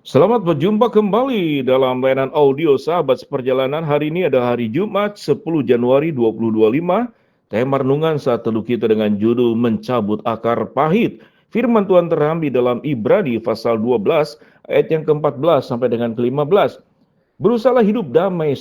Selamat berjumpa kembali dalam layanan audio sahabat seperjalanan. Hari ini adalah hari Jumat 10 Januari 2025. Tema renungan saat teduh kita dengan judul Mencabut Akar Pahit. Firman Tuhan terambil dalam Ibrani pasal 12 ayat yang ke-14 sampai dengan ke-15. Berusahalah hidup damai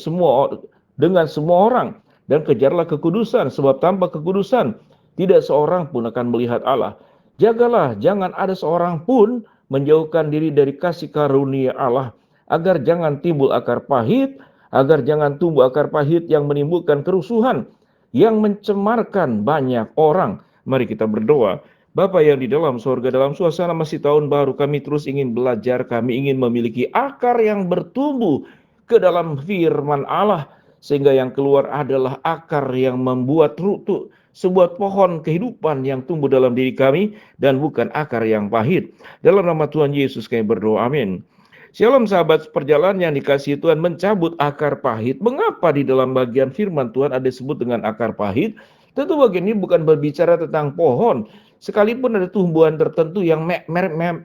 dengan semua orang dan kejarlah kekudusan, sebab tanpa kekudusan tidak seorang pun akan melihat Allah. Jagalah jangan ada seorang pun menjauhkan diri dari kasih karunia Allah, agar jangan timbul akar pahit, agar jangan tumbuh akar pahit yang menimbulkan kerusuhan, yang mencemarkan banyak orang. Mari kita berdoa. Bapa yang di dalam sorga, dalam suasana masih tahun baru, kami terus ingin belajar, kami ingin memiliki akar yang bertumbuh ke dalam firman Allah, sehingga yang keluar adalah akar yang membuat rutu, sebuah pohon kehidupan yang tumbuh dalam diri kami, dan bukan akar yang pahit. Dalam nama Tuhan Yesus kami berdoa, amin. Shalom sahabat perjalanan yang dikasihi Tuhan, mencabut akar pahit. Mengapa di dalam bagian firman Tuhan ada disebut dengan akar pahit? Tentu bagian ini bukan berbicara tentang pohon. Sekalipun ada tumbuhan tertentu yang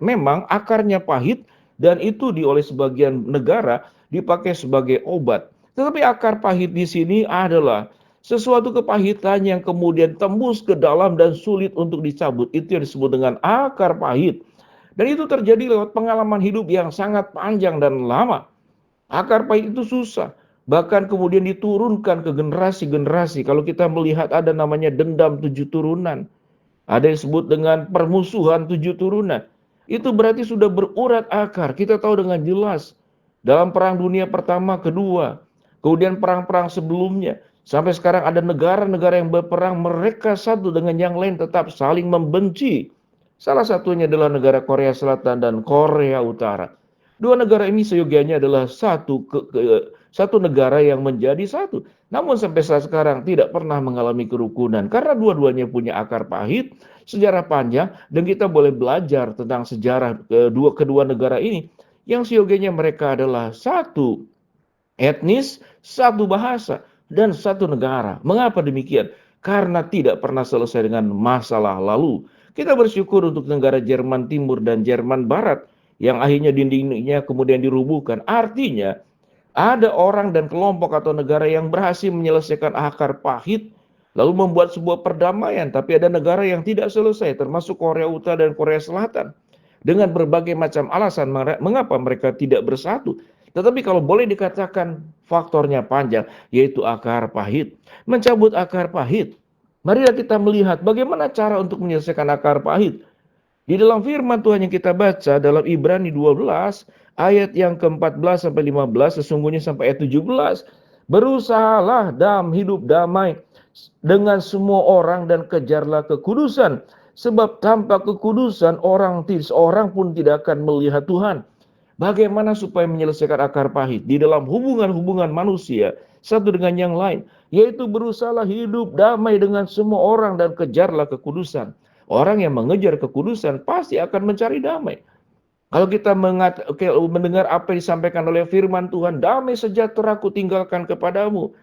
memang akarnya pahit, dan itu oleh sebagian negara dipakai sebagai obat. Tetapi akar pahit di sini adalah sesuatu kepahitan yang kemudian tembus ke dalam dan sulit untuk dicabut. Itu yang disebut dengan akar pahit. Dan itu terjadi lewat pengalaman hidup yang sangat panjang dan lama. Akar pahit itu susah. Bahkan kemudian diturunkan ke generasi-generasi. Kalau kita melihat ada namanya dendam 7 turunan. Ada yang disebut dengan permusuhan 7 turunan. Itu berarti sudah berurat akar. Kita tahu dengan jelas. Dalam perang dunia pertama, kedua. Kemudian perang-perang sebelumnya. Sampai sekarang ada negara-negara yang berperang. Mereka satu dengan yang lain tetap saling membenci. Salah satunya adalah negara Korea Selatan dan Korea Utara. Dua negara ini seyogianya adalah satu negara yang menjadi satu. Namun sampai saat sekarang tidak pernah mengalami kerukunan. Karena dua-duanya punya akar pahit, sejarah panjang, dan kita boleh belajar tentang sejarah kedua negara ini. Yang seyogianya mereka adalah satu etnis, satu bahasa, dan satu negara. Mengapa demikian? Karena tidak pernah selesai dengan masalah lalu. Kita bersyukur untuk negara Jerman Timur dan Jerman Barat yang akhirnya dindingnya kemudian dirubuhkan. Artinya ada orang dan kelompok atau negara yang berhasil menyelesaikan akar pahit lalu membuat sebuah perdamaian. Tapi ada negara yang tidak selesai, termasuk Korea Utara dan Korea Selatan, dengan berbagai macam alasan mengapa mereka tidak bersatu. Tetapi kalau boleh dikatakan faktornya panjang, yaitu akar pahit. Mencabut akar pahit. Marilah kita melihat bagaimana cara untuk menyelesaikan akar pahit. Di dalam firman Tuhan yang kita baca dalam Ibrani 12 ayat yang ke-14 sampai 15, sesungguhnya sampai ayat 17. Berusahalah dalam hidup damai dengan semua orang dan kejarlah kekudusan, sebab tanpa kekudusan seorang pun tidak akan melihat Tuhan. Bagaimana supaya menyelesaikan akar pahit di dalam hubungan-hubungan manusia satu dengan yang lain, yaitu berusahalah hidup damai dengan semua orang dan kejarlah kekudusan. Orang yang mengejar kekudusan pasti akan mencari damai. Kalau kita mendengar apa yang disampaikan oleh firman Tuhan, damai sejahtera ku tinggalkan kepadamu.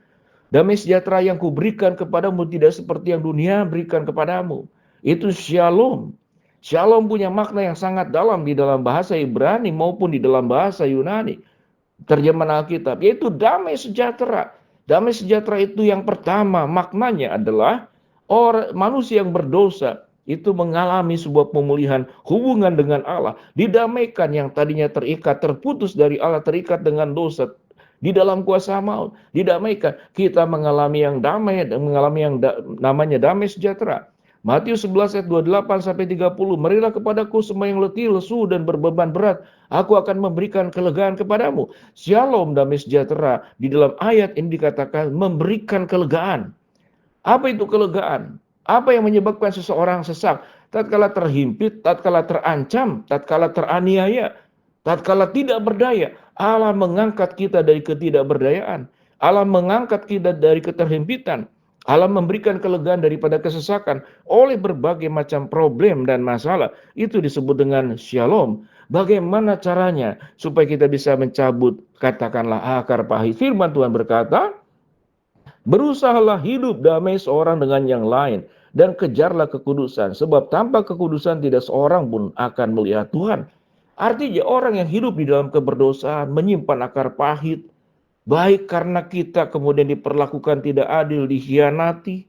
Damai sejahtera yang kuberikan kepadamu tidak seperti yang dunia berikan kepadamu. Itu shalom. Shalom punya makna yang sangat dalam di dalam bahasa Ibrani maupun di dalam bahasa Yunani. Terjemahan Alkitab, yaitu damai sejahtera. Damai sejahtera itu yang pertama maknanya adalah manusia yang berdosa itu mengalami sebuah pemulihan hubungan dengan Allah. Didamaikan yang tadinya terikat, terputus dari Allah, terikat dengan dosa di dalam kuasa maut. Didamaikan, kita mengalami yang damai, mengalami yang namanya damai sejahtera. Matius 11 ayat 28 sampai 30. Marilah kepadaku semua yang letih, lesu dan berbeban berat, aku akan memberikan kelegaan kepadamu. Shalom, damai sejahtera. Di dalam ayat ini dikatakan memberikan kelegaan. Apa itu kelegaan? Apa yang menyebabkan seseorang sesak? Tatkala terhimpit, tatkala terancam, tatkala teraniaya, tatkala tidak berdaya, Allah mengangkat kita dari ketidakberdayaan. Allah mengangkat kita dari keterhimpitan. Allah memberikan kelegaan daripada kesesakan oleh berbagai macam problem dan masalah. Itu disebut dengan shalom. Bagaimana caranya supaya kita bisa mencabut, katakanlah, akar pahit? Firman Tuhan berkata, berusahalah hidup damai seorang dengan yang lain dan kejarlah kekudusan. Sebab tanpa kekudusan tidak seorang pun akan melihat Tuhan. Artinya orang yang hidup di dalam keberdosaan menyimpan akar pahit, baik karena kita kemudian diperlakukan tidak adil, dikhianati,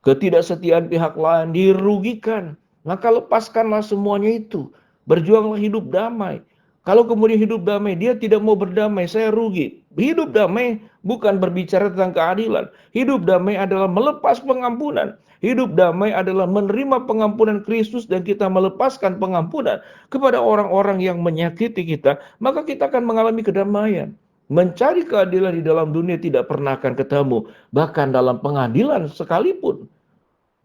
ketidaksetiaan pihak lain, dirugikan. Maka lepaskanlah semuanya itu. Berjuanglah hidup damai. Kalau kemudian hidup damai, dia tidak mau berdamai, saya rugi. Hidup damai bukan berbicara tentang keadilan. Hidup damai adalah melepas pengampunan. Hidup damai adalah menerima pengampunan Kristus dan kita melepaskan pengampunan kepada orang-orang yang menyakiti kita. Maka kita akan mengalami kedamaian. Mencari keadilan di dalam dunia tidak pernah akan ketemu. Bahkan dalam pengadilan sekalipun.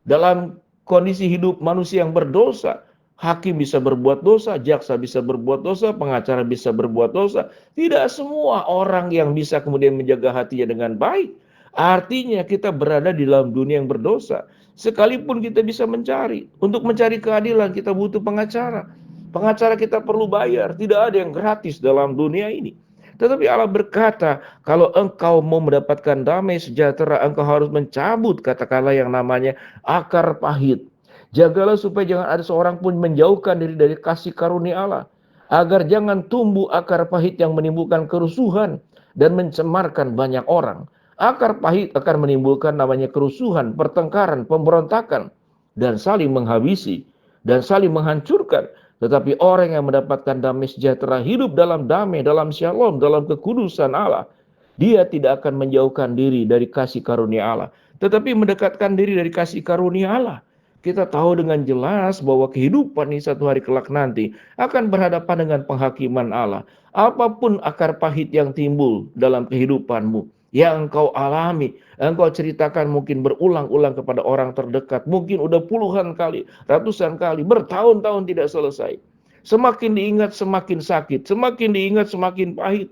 Dalam kondisi hidup manusia yang berdosa, hakim bisa berbuat dosa, jaksa bisa berbuat dosa, pengacara bisa berbuat dosa. Tidak semua orang yang bisa kemudian menjaga hatinya dengan baik. Artinya kita berada di dalam dunia yang berdosa. Sekalipun kita bisa mencari. Untuk mencari keadilan kita butuh pengacara. Pengacara kita perlu bayar. Tidak ada yang gratis dalam dunia ini. Tetapi Allah berkata, kalau engkau mau mendapatkan damai sejahtera, engkau harus mencabut katakanlah yang namanya akar pahit. Jagalah supaya jangan ada seorang pun menjauhkan diri dari kasih karunia Allah. Agar jangan tumbuh akar pahit yang menimbulkan kerusuhan dan mencemarkan banyak orang. Akar pahit akan menimbulkan namanya kerusuhan, pertengkaran, pemberontakan, dan saling menghabisi, dan saling menghancurkan. Tetapi orang yang mendapatkan damai sejahtera, hidup dalam damai, dalam shalom, dalam kekudusan Allah, dia tidak akan menjauhkan diri dari kasih karunia Allah, tetapi mendekatkan diri dari kasih karunia Allah. Kita tahu dengan jelas bahwa kehidupan ini satu hari kelak nanti akan berhadapan dengan penghakiman Allah. Apapun akar pahit yang timbul dalam kehidupanmu, yang engkau alami, engkau ceritakan mungkin berulang-ulang kepada orang terdekat, mungkin udah puluhan kali, ratusan kali, bertahun-tahun tidak selesai. Semakin diingat semakin sakit, semakin diingat semakin pahit.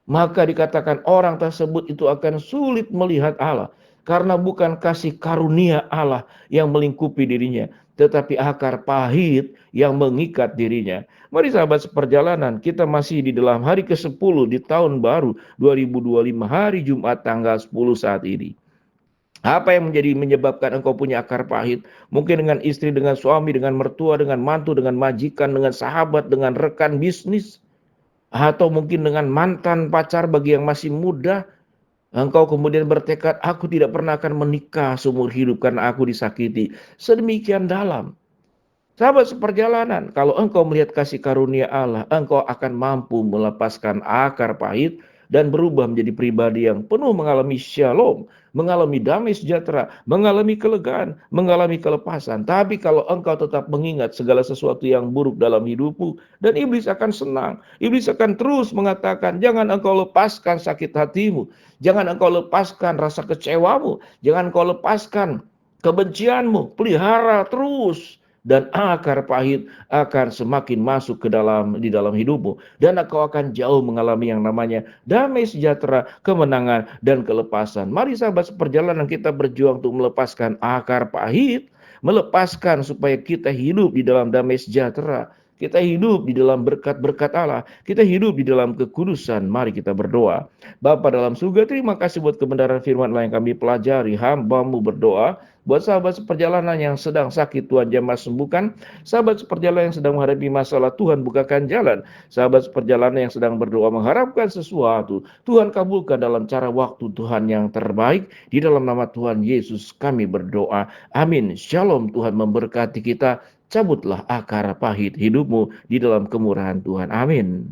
Maka dikatakan orang tersebut itu akan sulit melihat Allah. Karena bukan kasih karunia Allah yang melingkupi dirinya, tetapi akar pahit yang mengikat dirinya. Mari sahabat seperjalanan, kita masih di dalam hari ke-10 di tahun baru 2025, hari Jumat tanggal 10 saat ini. Apa yang menyebabkan engkau punya akar pahit? Mungkin dengan istri, dengan suami, dengan mertua, dengan mantu, dengan majikan, dengan sahabat, dengan rekan bisnis. Atau mungkin dengan mantan pacar bagi yang masih muda. Engkau kemudian bertekad, aku tidak pernah akan menikah seumur hidup karena aku disakiti. Sedemikian dalam. Sahabat seperjalanan, kalau engkau melihat kasih karunia Allah, engkau akan mampu melepaskan akar pahit dan berubah menjadi pribadi yang penuh mengalami shalom, mengalami damai sejahtera, mengalami kelegaan, mengalami kelepasan. Tapi kalau engkau tetap mengingat segala sesuatu yang buruk dalam hidupmu, dan iblis akan senang. Iblis akan terus mengatakan, jangan engkau lepaskan sakit hatimu, jangan engkau lepaskan rasa kecewamu, jangan engkau lepaskan kebencianmu, pelihara terus. Dan akar pahit akan semakin masuk ke di dalam hidupmu. Dan engkau akan jauh mengalami yang namanya damai sejahtera, kemenangan, dan kelepasan. Mari sahabat seperjalanan kita berjuang untuk melepaskan akar pahit. Melepaskan supaya kita hidup di dalam damai sejahtera. Kita hidup di dalam berkat-berkat Allah. Kita hidup di dalam kekudusan. Mari kita berdoa. Bapa dalam surga, terima kasih buat kebenaran firman yang kami pelajari. Hamba-Mu berdoa. Buat sahabat seperjalanan yang sedang sakit, Tuhan jamah sembuhkan. Sahabat seperjalanan yang sedang menghadapi masalah, Tuhan bukakan jalan. Sahabat seperjalanan yang sedang berdoa mengharapkan sesuatu, Tuhan kabulkan dalam cara waktu Tuhan yang terbaik. Di dalam nama Tuhan Yesus kami berdoa. Amin. Shalom, Tuhan memberkati kita. Cabutlah akar pahit hidupmu di dalam kemurahan Tuhan. Amin.